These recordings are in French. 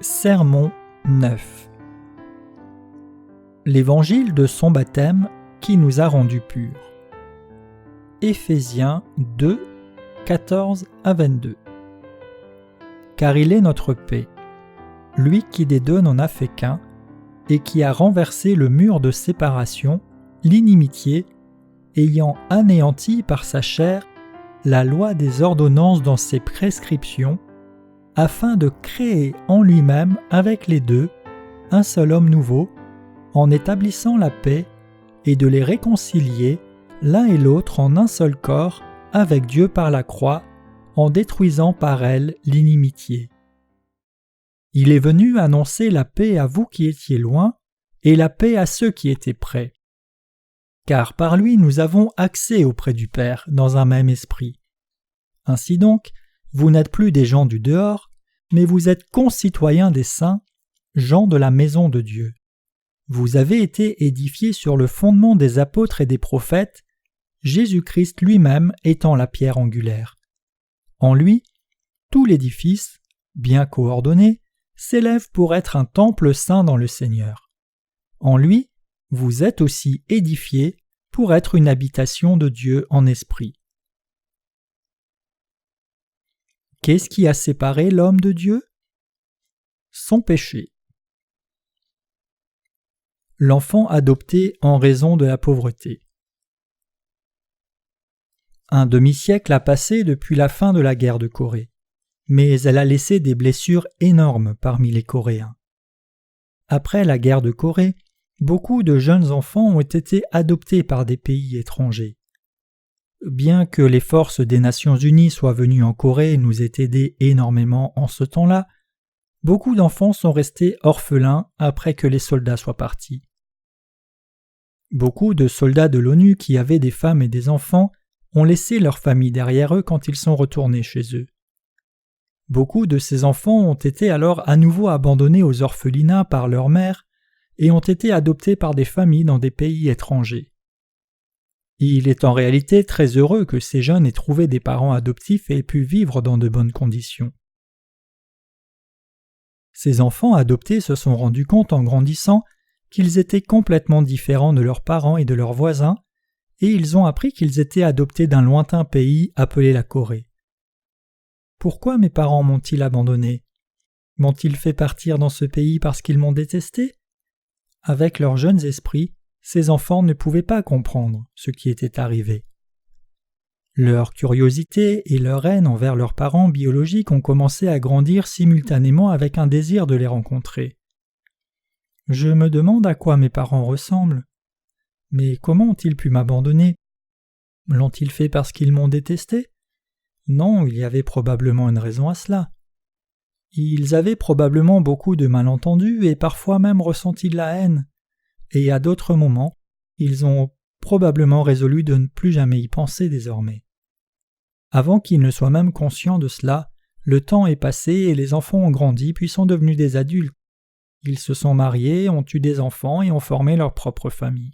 Sermon 9. L'évangile de son baptême qui nous a rendus purs. Éphésiens 2, 14 à 22. Car il est notre paix, lui qui des deux n'en a fait qu'un, et qui a renversé le mur de séparation, l'inimitié, ayant anéanti par sa chair la loi des ordonnances dans ses prescriptions, afin de créer en lui-même avec les deux un seul homme nouveau, en établissant la paix et de les réconcilier l'un et l'autre en un seul corps avec Dieu par la croix, en détruisant par elle l'inimitié. Il est venu annoncer la paix à vous qui étiez loin et la paix à ceux qui étaient près. Car par lui nous avons accès auprès du Père dans un même esprit. Ainsi donc, vous n'êtes plus des gens du dehors, mais vous êtes concitoyens des saints, gens de la maison de Dieu. Vous avez été édifiés sur le fondement des apôtres et des prophètes, Jésus-Christ lui-même étant la pierre angulaire. En lui, tout l'édifice, bien coordonné, s'élève pour être un temple saint dans le Seigneur. En lui, vous êtes aussi édifiés pour être une habitation de Dieu en esprit. Qu'est-ce qui a séparé l'homme de Dieu? Son péché. L'enfant adopté en raison de la pauvreté. Un demi-siècle a passé depuis la fin de la guerre de Corée, mais elle a laissé des blessures énormes parmi les Coréens. Après la guerre de Corée, beaucoup de jeunes enfants ont été adoptés par des pays étrangers. Bien que les forces des Nations Unies soient venues en Corée et nous aient aidés énormément en ce temps-là, beaucoup d'enfants sont restés orphelins après que les soldats soient partis. Beaucoup de soldats de l'ONU qui avaient des femmes et des enfants ont laissé leurs familles derrière eux quand ils sont retournés chez eux. Beaucoup de ces enfants ont été alors à nouveau abandonnés aux orphelinats par leur mère et ont été adoptés par des familles dans des pays étrangers. Il est en réalité très heureux que ces jeunes aient trouvé des parents adoptifs et aient pu vivre dans de bonnes conditions. Ces enfants adoptés se sont rendus compte en grandissant qu'ils étaient complètement différents de leurs parents et de leurs voisins, et ils ont appris qu'ils étaient adoptés d'un lointain pays appelé la Corée. Pourquoi mes parents m'ont-ils abandonné? M'ont-ils fait partir dans ce pays parce qu'ils m'ont détesté? Avec leurs jeunes esprits, ces enfants ne pouvaient pas comprendre ce qui était arrivé. Leur curiosité et leur haine envers leurs parents biologiques ont commencé à grandir simultanément avec un désir de les rencontrer. Je me demande à quoi mes parents ressemblent. Mais comment ont-ils pu m'abandonner? L'ont-ils fait parce qu'ils m'ont détesté? Non, il y avait probablement une raison à cela. Ils avaient probablement beaucoup de malentendus et parfois même ressenti de la haine. Et à d'autres moments, ils ont probablement résolu de ne plus jamais y penser désormais. Avant qu'ils ne soient même conscients de cela, le temps est passé et les enfants ont grandi puis sont devenus des adultes. Ils se sont mariés, ont eu des enfants et ont formé leur propre famille.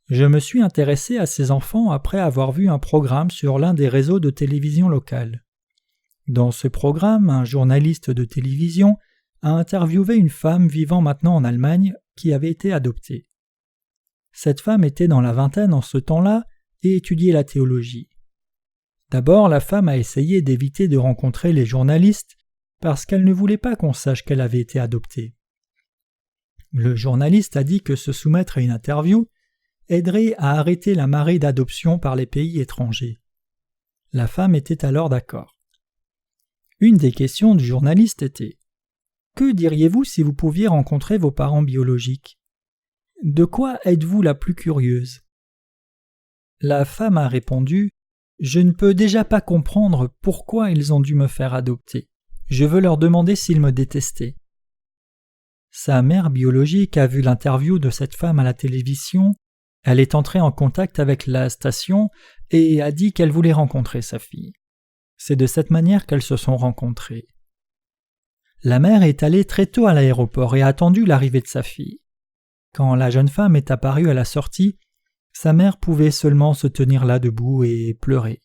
Je me suis intéressé à ces enfants après avoir vu un programme sur l'un des réseaux de télévision locale. Dans ce programme, un journaliste de télévision a interviewé une femme vivant maintenant en Allemagne qui avait été adoptée. Cette femme était dans la vingtaine en ce temps-là et étudiait la théologie. D'abord, la femme a essayé d'éviter de rencontrer les journalistes parce qu'elle ne voulait pas qu'on sache qu'elle avait été adoptée. Le journaliste a dit que se soumettre à une interview aiderait à arrêter la marée d'adoption par les pays étrangers. La femme était alors d'accord. Une des questions du journaliste était: que diriez-vous si vous pouviez rencontrer vos parents biologiques? De quoi êtes-vous la plus curieuse? La femme a répondu: je ne peux déjà pas comprendre pourquoi ils ont dû me faire adopter. Je veux leur demander s'ils me détestaient. Sa mère biologique a vu l'interview de cette femme à la télévision, elle est entrée en contact avec la station et a dit qu'elle voulait rencontrer sa fille. C'est de cette manière qu'elles se sont rencontrées. La mère est allée très tôt à l'aéroport et a attendu l'arrivée de sa fille. Quand la jeune femme est apparue à la sortie, sa mère pouvait seulement se tenir là debout et pleurer.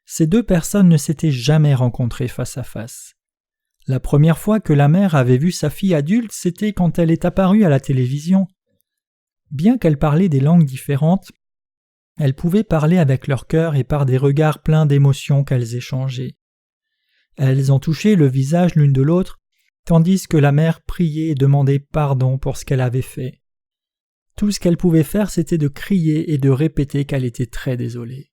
Ces deux personnes ne s'étaient jamais rencontrées face à face. La première fois que la mère avait vu sa fille adulte, c'était quand elle est apparue à la télévision. Bien qu'elle parlait des langues différentes, elles pouvaient parler avec leur cœur et par des regards pleins d'émotions qu'elles échangeaient. Elles ont touché le visage l'une de l'autre, tandis que la mère priait et demandait pardon pour ce qu'elle avait fait. Tout ce qu'elle pouvait faire, c'était de crier et de répéter qu'elle était très désolée.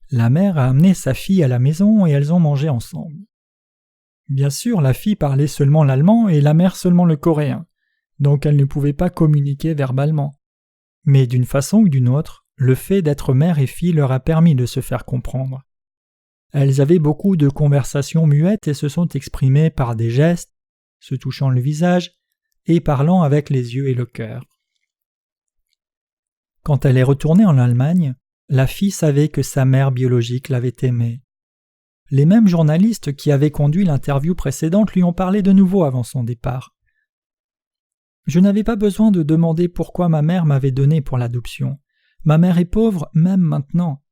La mère a amené sa fille à la maison et elles ont mangé ensemble. Bien sûr, la fille parlait seulement l'allemand et la mère seulement le coréen, donc elle ne pouvait pas communiquer verbalement. Mais d'une façon ou d'une autre, le fait d'être mère et fille leur a permis de se faire comprendre. Elles avaient beaucoup de conversations muettes et se sont exprimées par des gestes, se touchant le visage et parlant avec les yeux et le cœur. Quand elle est retournée en Allemagne, la fille savait que sa mère biologique l'avait aimée. Les mêmes journalistes qui avaient conduit l'interview précédente lui ont parlé de nouveau avant son départ. Je n'avais pas besoin de demander pourquoi ma mère m'avait donné pour l'adoption. Ma mère est pauvre même maintenant.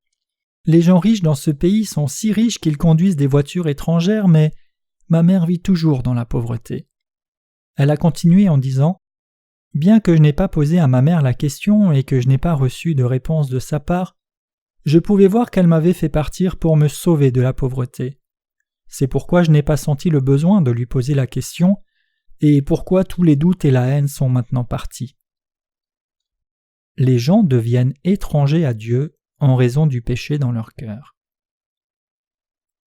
Les gens riches dans ce pays sont si riches qu'ils conduisent des voitures étrangères, mais ma mère vit toujours dans la pauvreté. Elle a continué en disant « Bien que je n'ai pas posé à ma mère la question et que je n'ai pas reçu de réponse de sa part, je pouvais voir qu'elle m'avait fait partir pour me sauver de la pauvreté. C'est pourquoi je n'ai pas senti le besoin de lui poser la question et pourquoi tous les doutes et la haine sont maintenant partis. » Les gens deviennent étrangers à Dieu en raison du péché dans leur cœur.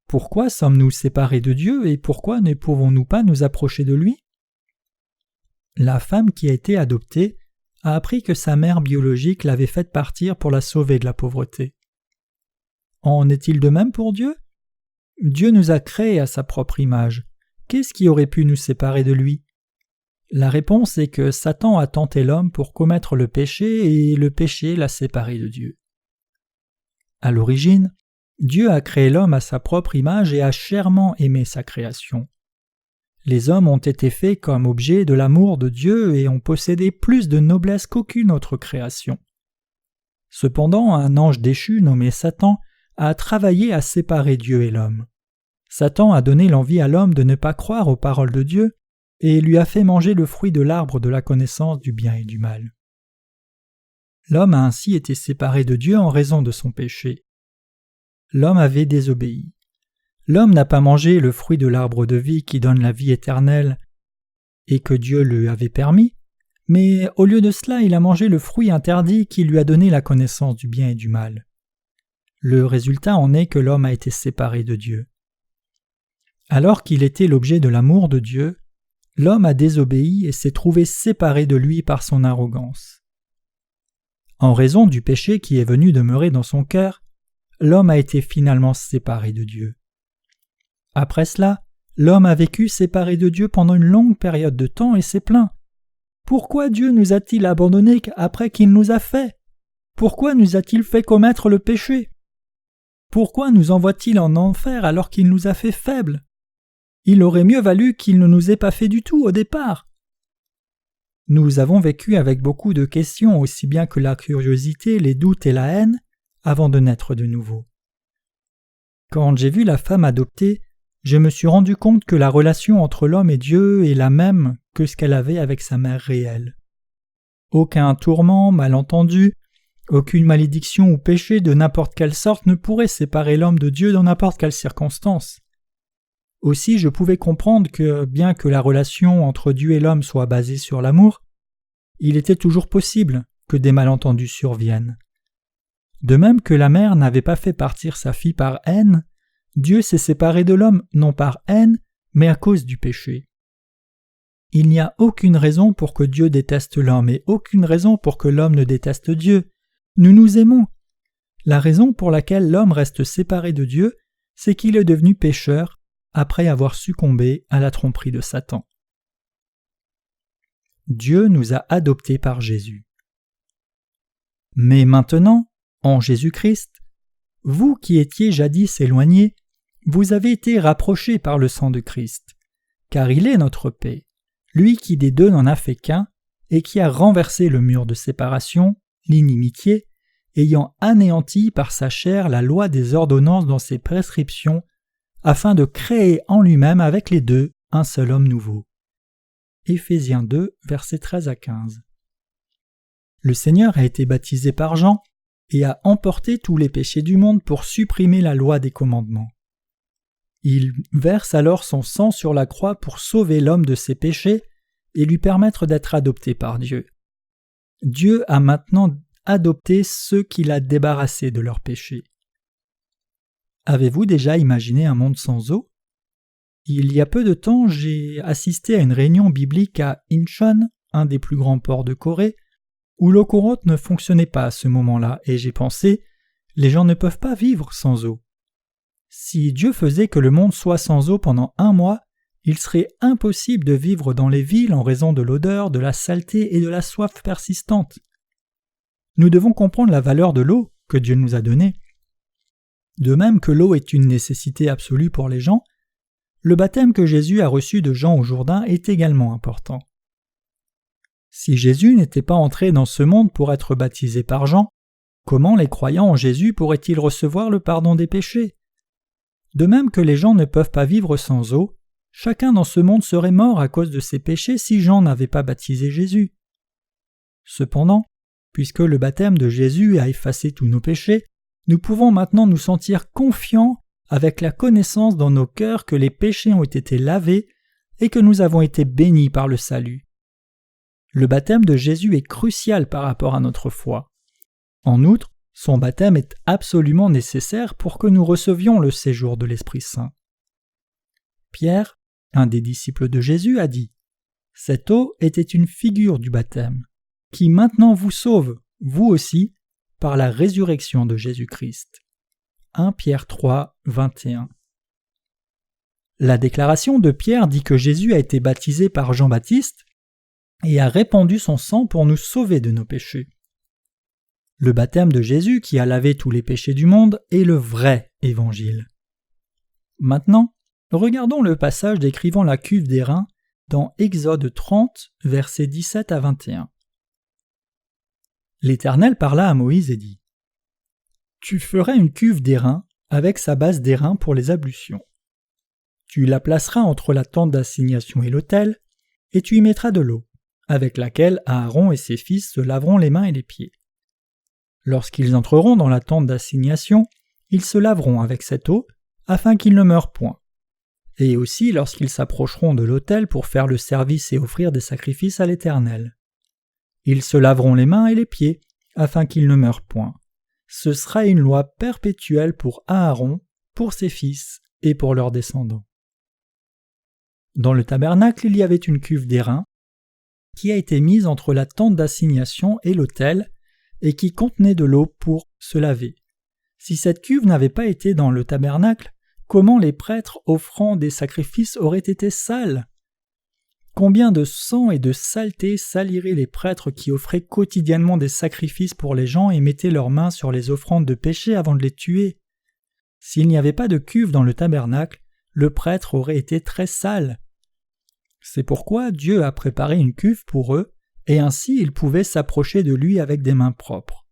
Pourquoi sommes-nous séparés de Dieu et pourquoi ne pouvons-nous pas nous approcher de lui? La femme qui a été adoptée a appris que sa mère biologique l'avait faite partir pour la sauver de la pauvreté. En est-il de même pour Dieu? Dieu nous a créés à sa propre image. Qu'est-ce qui aurait pu nous séparer de lui? La réponse est que Satan a tenté l'homme pour commettre le péché et le péché l'a séparé de Dieu. À l'origine, Dieu a créé l'homme à sa propre image et a chèrement aimé sa création. Les hommes ont été faits comme objet de l'amour de Dieu et ont possédé plus de noblesse qu'aucune autre création. Cependant, un ange déchu nommé Satan a travaillé à séparer Dieu et l'homme. Satan a donné l'envie à l'homme de ne pas croire aux paroles de Dieu et lui a fait manger le fruit de l'arbre de la connaissance du bien et du mal. L'homme a ainsi été séparé de Dieu en raison de son péché. L'homme avait désobéi. L'homme n'a pas mangé le fruit de l'arbre de vie qui donne la vie éternelle et que Dieu lui avait permis, mais au lieu de cela, il a mangé le fruit interdit qui lui a donné la connaissance du bien et du mal. Le résultat en est que l'homme a été séparé de Dieu. Alors qu'il était l'objet de l'amour de Dieu, l'homme a désobéi et s'est trouvé séparé de lui par son arrogance. En raison du péché qui est venu demeurer dans son cœur, l'homme a été finalement séparé de Dieu. Après cela, l'homme a vécu séparé de Dieu pendant une longue période de temps et s'est plaint. Pourquoi Dieu nous a-t-il abandonnés après qu'il nous a fait? Pourquoi nous a-t-il fait commettre le péché? Pourquoi nous envoie-t-il en enfer alors qu'il nous a fait faibles? Il aurait mieux valu qu'il ne nous ait pas fait du tout au départ. Nous avons vécu avec beaucoup de questions, aussi bien que la curiosité, les doutes et la haine, avant de naître de nouveau. Quand j'ai vu la femme adoptée, je me suis rendu compte que la relation entre l'homme et Dieu est la même que ce qu'elle avait avec sa mère réelle. Aucun tourment, malentendu, aucune malédiction ou péché de n'importe quelle sorte ne pourrait séparer l'homme de Dieu dans n'importe quelle circonstance. Aussi, je pouvais comprendre que, bien que la relation entre Dieu et l'homme soit basée sur l'amour, il était toujours possible que des malentendus surviennent. De même que la mère n'avait pas fait partir sa fille par haine, Dieu s'est séparé de l'homme non par haine, mais à cause du péché. Il n'y a aucune raison pour que Dieu déteste l'homme et aucune raison pour que l'homme ne déteste Dieu. Nous nous aimons. La raison pour laquelle l'homme reste séparé de Dieu, c'est qu'il est devenu pécheur après avoir succombé à la tromperie de Satan. Dieu nous a adoptés par Jésus. Mais maintenant, en Jésus-Christ, vous qui étiez jadis éloignés, vous avez été rapprochés par le sang de Christ, car il est notre paix, lui qui des deux n'en a fait qu'un, et qui a renversé le mur de séparation, l'inimitié, ayant anéanti par sa chair la loi des ordonnances dans ses prescriptions, afin de créer en lui-même avec les deux un seul homme nouveau. Éphésiens 2, versets 13 à 15. Le Seigneur a été baptisé par Jean et a emporté tous les péchés du monde pour supprimer la loi des commandements. Il verse alors son sang sur la croix pour sauver l'homme de ses péchés et lui permettre d'être adopté par Dieu. Dieu a maintenant adopté ceux qu'il a débarrassés de leurs péchés. Avez-vous déjà imaginé un monde sans eau? Il y a peu de temps, j'ai assisté à une réunion biblique à Incheon, un des plus grands ports de Corée, où l'eau courante ne fonctionnait pas à ce moment-là, et j'ai pensé, les gens ne peuvent pas vivre sans eau. Si Dieu faisait que le monde soit sans eau pendant 1 mois, il serait impossible de vivre dans les villes en raison de l'odeur, de la saleté et de la soif persistante. Nous devons comprendre la valeur de l'eau que Dieu nous a donnée. De même que l'eau est une nécessité absolue pour les gens, le baptême que Jésus a reçu de Jean au Jourdain est également important. Si Jésus n'était pas entré dans ce monde pour être baptisé par Jean, comment les croyants en Jésus pourraient-ils recevoir le pardon des péchés? De même que les gens ne peuvent pas vivre sans eau, chacun dans ce monde serait mort à cause de ses péchés si Jean n'avait pas baptisé Jésus. Cependant, puisque le baptême de Jésus a effacé tous nos péchés, nous pouvons maintenant nous sentir confiants avec la connaissance dans nos cœurs que les péchés ont été lavés et que nous avons été bénis par le salut. Le baptême de Jésus est crucial par rapport à notre foi. En outre, son baptême est absolument nécessaire pour que nous recevions le séjour de l'Esprit Saint. Pierre, un des disciples de Jésus, a dit « Cette eau était une figure du baptême, qui maintenant vous sauve, vous aussi, par la résurrection de Jésus-Christ. » 1 Pierre 3, 21. La déclaration de Pierre dit que Jésus a été baptisé par Jean-Baptiste et a répandu son sang pour nous sauver de nos péchés. Le baptême de Jésus qui a lavé tous les péchés du monde est le vrai évangile. Maintenant, regardons le passage décrivant la cuve d'airain dans Exode 30, versets 17 à 21. L'Éternel parla à Moïse et dit « Tu feras une cuve d'airain avec sa base d'airain pour les ablutions. Tu la placeras entre la tente d'assignation et l'autel, et tu y mettras de l'eau, avec laquelle Aaron et ses fils se laveront les mains et les pieds. Lorsqu'ils entreront dans la tente d'assignation, ils se laveront avec cette eau, afin qu'ils ne meurent point. Et aussi lorsqu'ils s'approcheront de l'autel pour faire le service et offrir des sacrifices à l'Éternel. Ils se laveront les mains et les pieds, afin qu'ils ne meurent point. Ce sera une loi perpétuelle pour Aaron, pour ses fils et pour leurs descendants. » Dans le tabernacle, il y avait une cuve d'airain qui a été mise entre la tente d'assignation et l'autel et qui contenait de l'eau pour se laver. Si cette cuve n'avait pas été dans le tabernacle, comment les prêtres offrant des sacrifices auraient été sales? Combien de sang et de saleté saliraient les prêtres qui offraient quotidiennement des sacrifices pour les gens et mettaient leurs mains sur les offrandes de péché avant de les tuer? S'il n'y avait pas de cuve dans le tabernacle, le prêtre aurait été très sale. C'est pourquoi Dieu a préparé une cuve pour eux, et ainsi ils pouvaient s'approcher de lui avec des mains propres.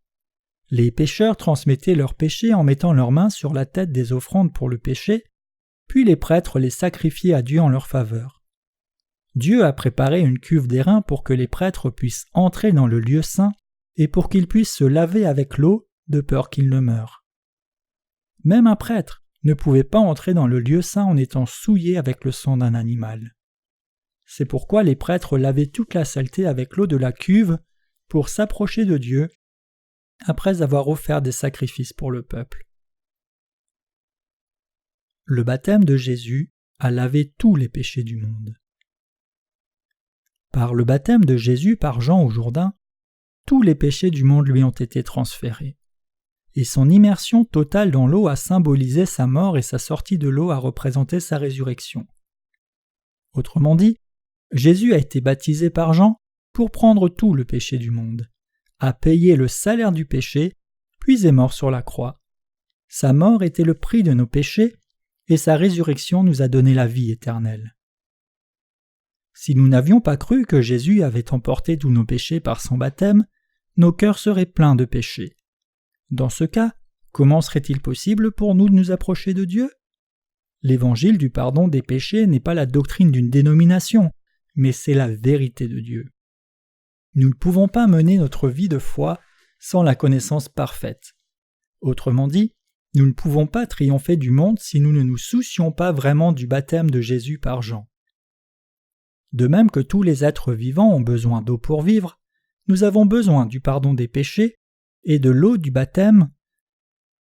Les pécheurs transmettaient leurs péchés en mettant leurs mains sur la tête des offrandes pour le péché, puis les prêtres les sacrifiaient à Dieu en leur faveur. Dieu a préparé une cuve d'airain pour que les prêtres puissent entrer dans le lieu saint et pour qu'ils puissent se laver avec l'eau de peur qu'ils ne meurent. Même un prêtre ne pouvait pas entrer dans le lieu saint en étant souillé avec le sang d'un animal. C'est pourquoi les prêtres lavaient toute la saleté avec l'eau de la cuve pour s'approcher de Dieu après avoir offert des sacrifices pour le peuple. Le baptême de Jésus a lavé tous les péchés du monde. Par le baptême de Jésus par Jean au Jourdain, tous les péchés du monde lui ont été transférés. Et son immersion totale dans l'eau a symbolisé sa mort et sa sortie de l'eau a représenté sa résurrection. Autrement dit, Jésus a été baptisé par Jean pour prendre tout le péché du monde, a payé le salaire du péché, puis est mort sur la croix. Sa mort était le prix de nos péchés, et sa résurrection nous a donné la vie éternelle. Si nous n'avions pas cru que Jésus avait emporté tous nos péchés par son baptême, nos cœurs seraient pleins de péchés. Dans ce cas, comment serait-il possible pour nous de nous approcher de Dieu? L'évangile du pardon des péchés n'est pas la doctrine d'une dénomination, mais c'est la vérité de Dieu. Nous ne pouvons pas mener notre vie de foi sans la connaissance parfaite. Autrement dit, nous ne pouvons pas triompher du monde si nous ne nous soucions pas vraiment du baptême de Jésus par Jean. De même que tous les êtres vivants ont besoin d'eau pour vivre, nous avons besoin du pardon des péchés et de l'eau du baptême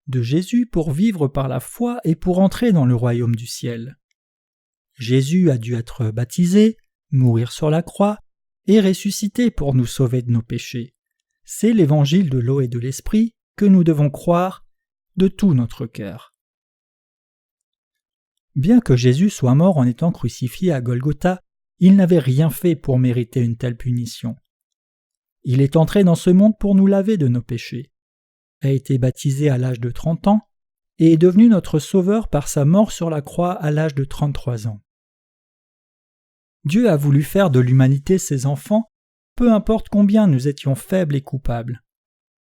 de Jésus pour vivre par la foi et pour entrer dans le royaume du ciel. Jésus a dû être baptisé, mourir sur la croix et ressusciter pour nous sauver de nos péchés. C'est l'évangile de l'eau et de l'esprit que nous devons croire de tout notre cœur. Bien que Jésus soit mort en étant crucifié à Golgotha, il n'avait rien fait pour mériter une telle punition. Il est entré dans ce monde pour nous laver de nos péchés, a été baptisé à l'âge de 30 ans et est devenu notre sauveur par sa mort sur la croix à l'âge de 33 ans. Dieu a voulu faire de l'humanité ses enfants, peu importe combien nous étions faibles et coupables.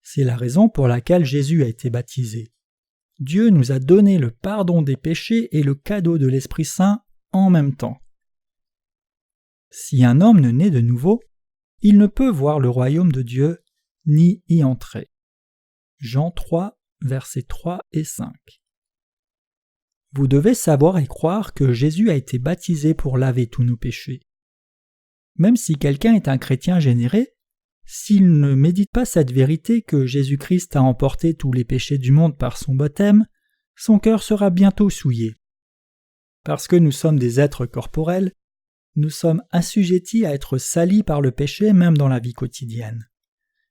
C'est la raison pour laquelle Jésus a été baptisé. Dieu nous a donné le pardon des péchés et le cadeau de l'Esprit Saint en même temps. Si un homme ne naît de nouveau, il ne peut voir le royaume de Dieu ni y entrer. Jean 3, versets 3 et 5. Vous devez savoir et croire que Jésus a été baptisé pour laver tous nos péchés. Même si quelqu'un est un chrétien généré, s'il ne médite pas cette vérité que Jésus-Christ a emporté tous les péchés du monde par son baptême, son cœur sera bientôt souillé. Parce que nous sommes des êtres corporels, nous sommes assujettis à être salis par le péché même dans la vie quotidienne.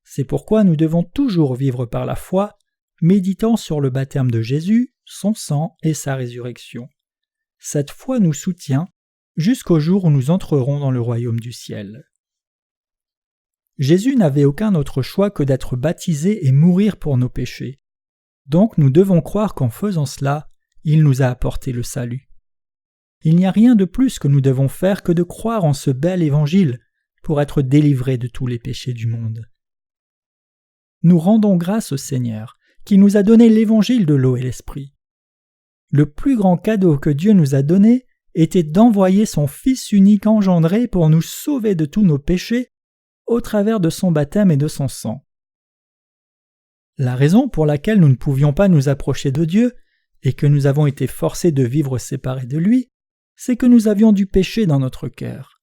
C'est pourquoi nous devons toujours vivre par la foi, méditant sur le baptême de Jésus, son sang et sa résurrection. Cette foi nous soutient jusqu'au jour où nous entrerons dans le royaume du ciel. Jésus n'avait aucun autre choix que d'être baptisé et mourir pour nos péchés. Donc nous devons croire qu'en faisant cela, il nous a apporté le salut. Il n'y a rien de plus que nous devons faire que de croire en ce bel évangile pour être délivrés de tous les péchés du monde. Nous rendons grâce au Seigneur, qui nous a donné l'évangile de l'eau et l'esprit. Le plus grand cadeau que Dieu nous a donné était d'envoyer son Fils unique engendré pour nous sauver de tous nos péchés au travers de son baptême et de son sang. La raison pour laquelle nous ne pouvions pas nous approcher de Dieu et que nous avons été forcés de vivre séparés de lui, c'est que nous avions du péché dans notre cœur.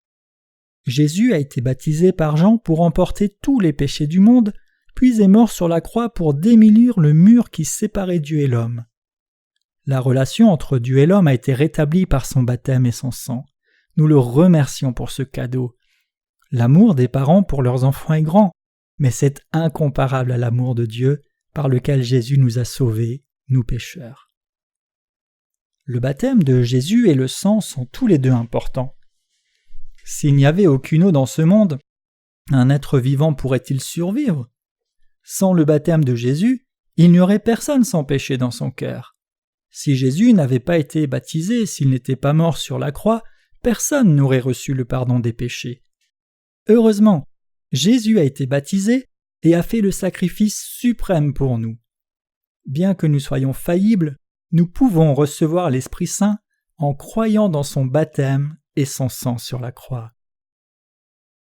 Jésus a été baptisé par Jean pour emporter tous les péchés du monde, puis est mort sur la croix pour démolir le mur qui séparait Dieu et l'homme. La relation entre Dieu et l'homme a été rétablie par son baptême et son sang. Nous le remercions pour ce cadeau. L'amour des parents pour leurs enfants est grand, mais c'est incomparable à l'amour de Dieu par lequel Jésus nous a sauvés, nous pécheurs. Le baptême de Jésus et le sang sont tous les deux importants. S'il n'y avait aucune eau dans ce monde, un être vivant pourrait-il survivre ? Sans le baptême de Jésus, il n'y aurait personne sans péché dans son cœur. Si Jésus n'avait pas été baptisé, s'il n'était pas mort sur la croix, personne n'aurait reçu le pardon des péchés. Heureusement, Jésus a été baptisé et a fait le sacrifice suprême pour nous. Bien que nous soyons faillibles, nous pouvons recevoir l'Esprit Saint en croyant dans son baptême et son sang sur la croix.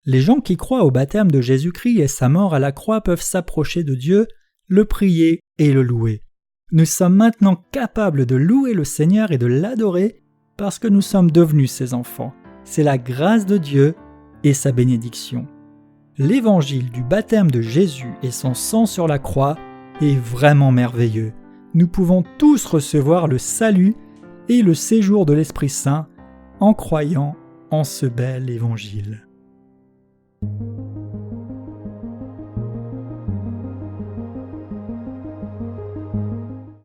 Les gens qui croient au baptême de Jésus-Christ et sa mort à la croix peuvent s'approcher de Dieu, le prier et le louer. Nous sommes maintenant capables de louer le Seigneur et de l'adorer parce que nous sommes devenus ses enfants. C'est la grâce de Dieu et sa bénédiction. L'évangile du baptême de Jésus et son sang sur la croix est vraiment merveilleux. Nous pouvons tous recevoir le salut et le séjour de l'Esprit Saint en croyant en ce bel évangile.